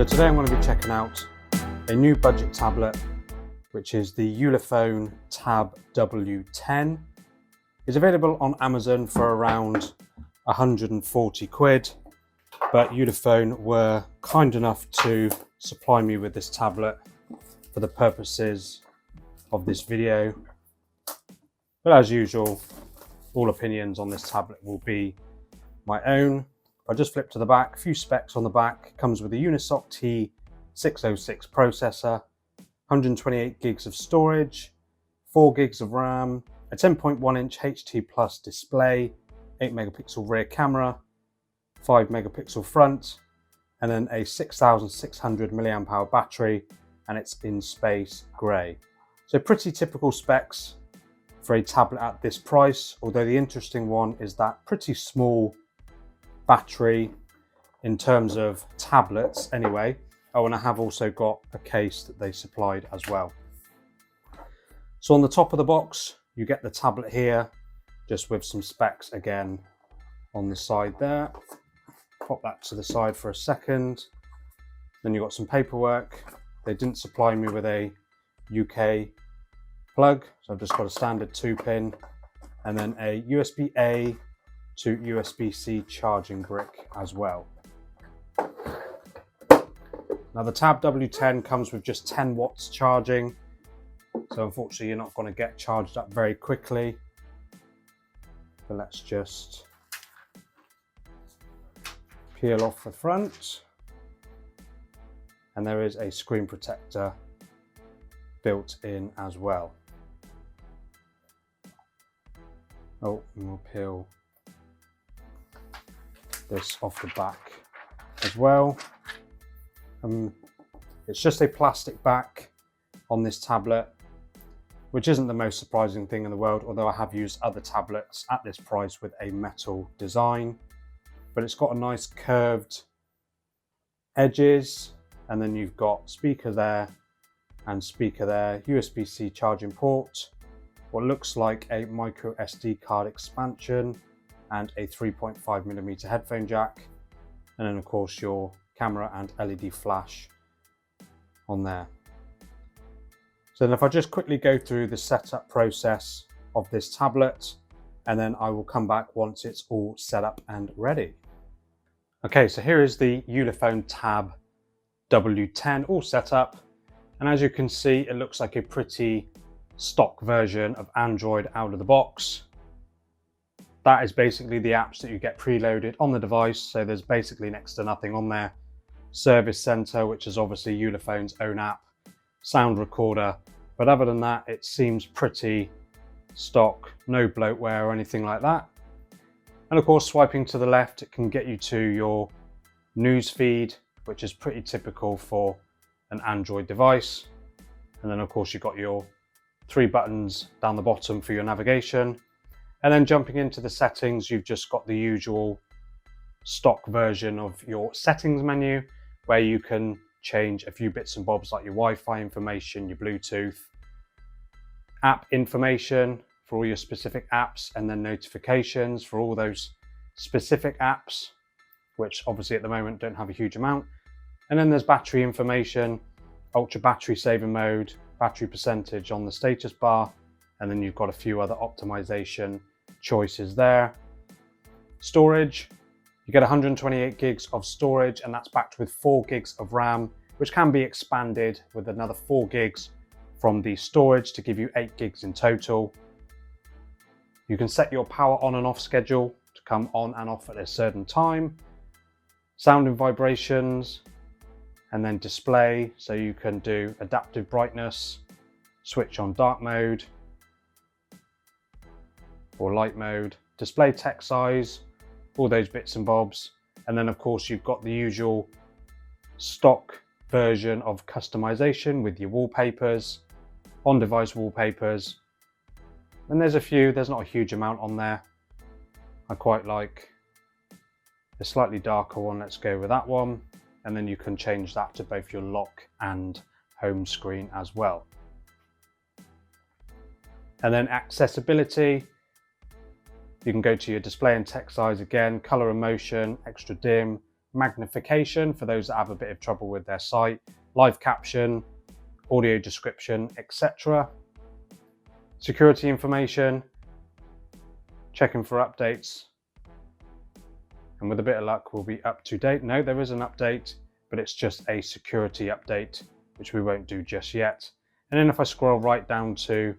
So today I'm going to be checking out a new budget tablet, which is the Ulefone Tab W10. It's available on Amazon for around 140 quid, but Ulefone were kind enough to supply me with this tablet for the purposes of this video. But as usual, all opinions on this tablet will be my own. I just flip to the back, a few specs on the back. Comes with a Unisoc T606 processor, 128 gigs of storage, 4 gigs of RAM, a 10.1 inch HT Plus display, 8 megapixel rear camera, 5 megapixel front, and then a 6,600 milliamp hour battery, and it's in space grey. So pretty typical specs for a tablet at this price, although the interesting one is that pretty small battery in terms of tablets anyway. Oh, and I have also got a case that they supplied as well. So on the top of the box, you get the tablet here, just with some specs again on the side there. Pop that to the side for a second. Then you've got some paperwork. They didn't supply me with a UK plug, so I've just got a standard 2-pin, and then a USB-A to USB-C charging brick as well. Now the Tab W10 comes with just 10 watts charging, so unfortunately you're not going to get charged up very quickly. But let's just peel off the front, and there is a screen protector built in as well. Oh, and we'll peel this off the back as well. It's just a plastic back on this tablet, which isn't the most surprising thing in the world, although I have used other tablets at this price with a metal design. But it's got a nice curved edges, and then you've got speaker there and speaker there, USB-C charging port, what looks like a micro SD card expansion, and a 3.5mm headphone jack, and then of course your camera and LED flash on there. So then if I just quickly go through the setup process of this tablet, and then I will come back once it's all set up and ready. Okay, so here is the Ulefone Tab W10 all set up, and as you can see, it looks like a pretty stock version of Android out of the box. That is basically the apps that you get preloaded on the device, so there's basically next to nothing on there. Service Center, which is obviously Ulefone's own app, sound recorder, but other than that, it seems pretty stock, no bloatware or anything like that. And of course, swiping to the left, it can get you to your news feed, which is pretty typical for an Android device. And then of course, you've got your 3 buttons down the bottom for your navigation. And then jumping into the settings, you've just got the usual stock version of your settings menu, where you can change a few bits and bobs like your Wi-Fi information, your Bluetooth, app information for all your specific apps, and then notifications for all those specific apps, which obviously at the moment don't have a huge amount. And then there's battery information, ultra battery saving mode, battery percentage on the status bar, and then you've got a few other optimization choices there. Storage, you get 128 gigs of storage, and that's backed with 4 gigs of RAM, which can be expanded with another 4 gigs from the storage to give you 8 gigs in total. You can set your power on and off schedule to come on and off at a certain time. Sound and vibrations, and then display, so you can do adaptive brightness, switch on dark mode or light mode, display text size, all those bits and bobs. And then of course you've got the usual stock version of customization with your wallpapers, on-device wallpapers. And there's not a huge amount on there. I quite like a slightly darker one, let's go with that one. And then you can change that to both your lock and home screen as well. And then accessibility, you can go to your display and text size again, color and motion, extra dim, magnification for those that have a bit of trouble with their sight, live caption, audio description, etc. Security information, checking for updates, and with a bit of luck we'll be up to date. No, there is an update, but it's just a security update, which we won't do just yet. And then if I scroll right down to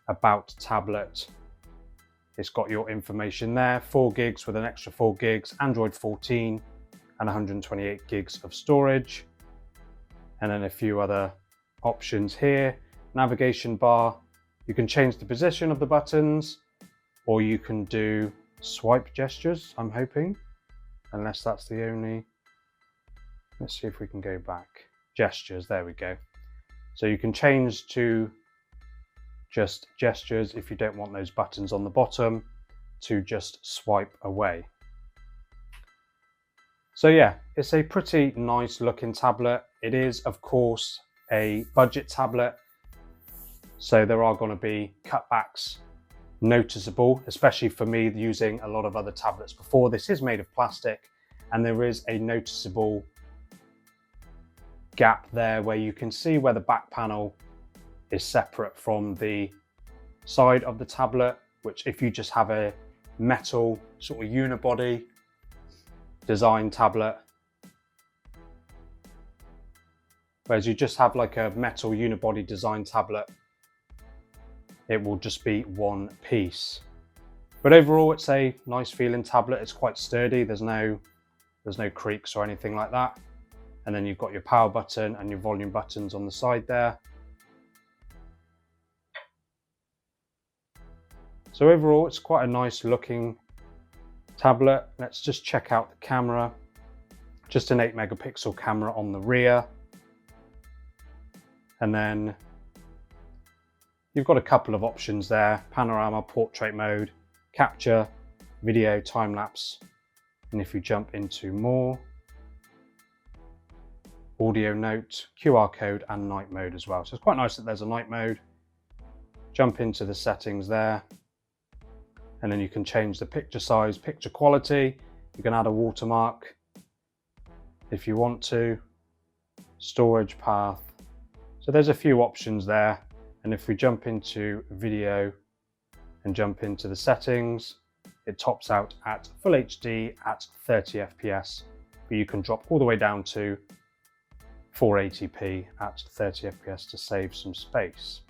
About Tablet, it's got your information there, 4 gigs with an extra 4 gigs, Android 14 and 128 gigs of storage. And then a few other options here. Navigation bar, you can change the position of the buttons, or you can do swipe gestures, I'm hoping, unless that's the only. Let's see if we can go back. Gestures, there we go. So you can change to just gestures if you don't want those buttons on the bottom to just swipe away. So yeah, it's a pretty nice looking tablet. It is, of course, a budget tablet, so there are going to be cutbacks noticeable, especially for me using a lot of other tablets before. This is made of plastic, and there is a noticeable gap there where you can see where the back panel is separate from the side of the tablet, which if you just have a metal sort of unibody design tablet, whereas you just have like a metal unibody design tablet, it will just be one piece. But overall it's a nice feeling tablet. It's quite sturdy, there's no creaks or anything like that. And then you've got your power button and your volume buttons on the side there. So overall, it's quite a nice looking tablet. Let's just check out the camera. Just an 8 megapixel camera on the rear. And then you've got a couple of options there: panorama, portrait mode, capture, video, time lapse. And if you jump into more, audio note, QR code, and night mode as well. So it's quite nice that there's a night mode. Jump into the settings there, and then you can change the picture size, picture quality. You can add a watermark if you want to, storage path. So there's a few options there. And if we jump into video and jump into the settings, it tops out at full HD at 30 FPS, but you can drop all the way down to 480p at 30 FPS to save some space.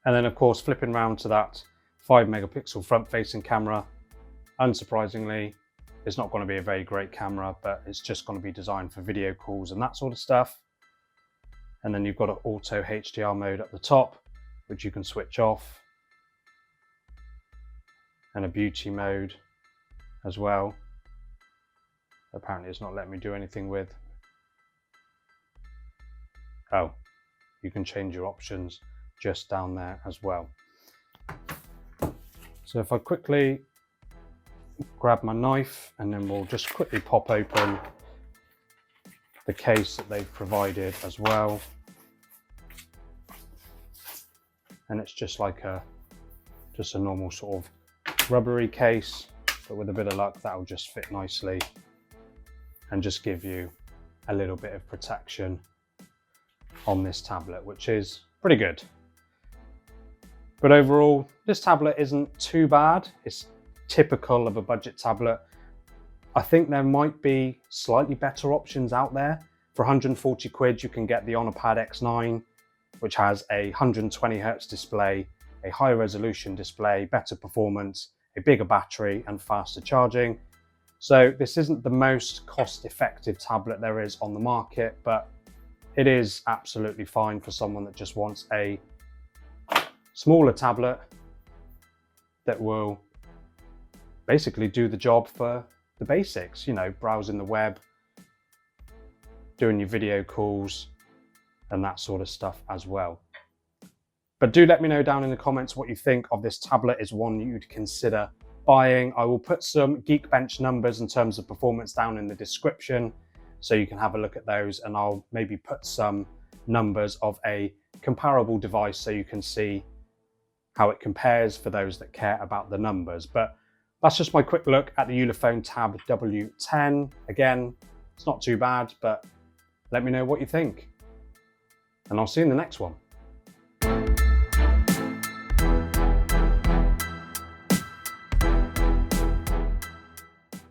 And then of course, flipping around to that 5 megapixel front facing camera, unsurprisingly, it's not going to be a very great camera, but it's just going to be designed for video calls and that sort of stuff. And then you've got an auto HDR mode at the top, which you can switch off, and a beauty mode as well. Apparently it's not letting me do anything with. Oh, you can change your options just down there as well. So if I quickly grab my knife, and then we'll just quickly pop open the case that they've provided as well. And it's just like a normal sort of rubbery case, but with a bit of luck that'll just fit nicely and just give you a little bit of protection on this tablet, which is pretty good. But overall, this tablet isn't too bad. It's typical of a budget tablet. I think there might be slightly better options out there. For 140 quid, you can get the HonorPad X9, which has a 120 Hz display, a high resolution display, better performance, a bigger battery, and faster charging. So this isn't the most cost-effective tablet there is on the market, but it is absolutely fine for someone that just wants a smaller tablet that will basically do the job for the basics, you know, browsing the web, doing your video calls, and that sort of stuff as well. But do let me know down in the comments what you think of this tablet. Is one you'd consider buying. I will put some Geekbench numbers in terms of performance down in the description, so you can have a look at those, and I'll maybe put some numbers of a comparable device so you can see how it compares for those that care about the numbers. But That's just my quick look at the Ulefone Tab W10. Again, it's not too bad, but let me know what you think. And I'll see you in the next one.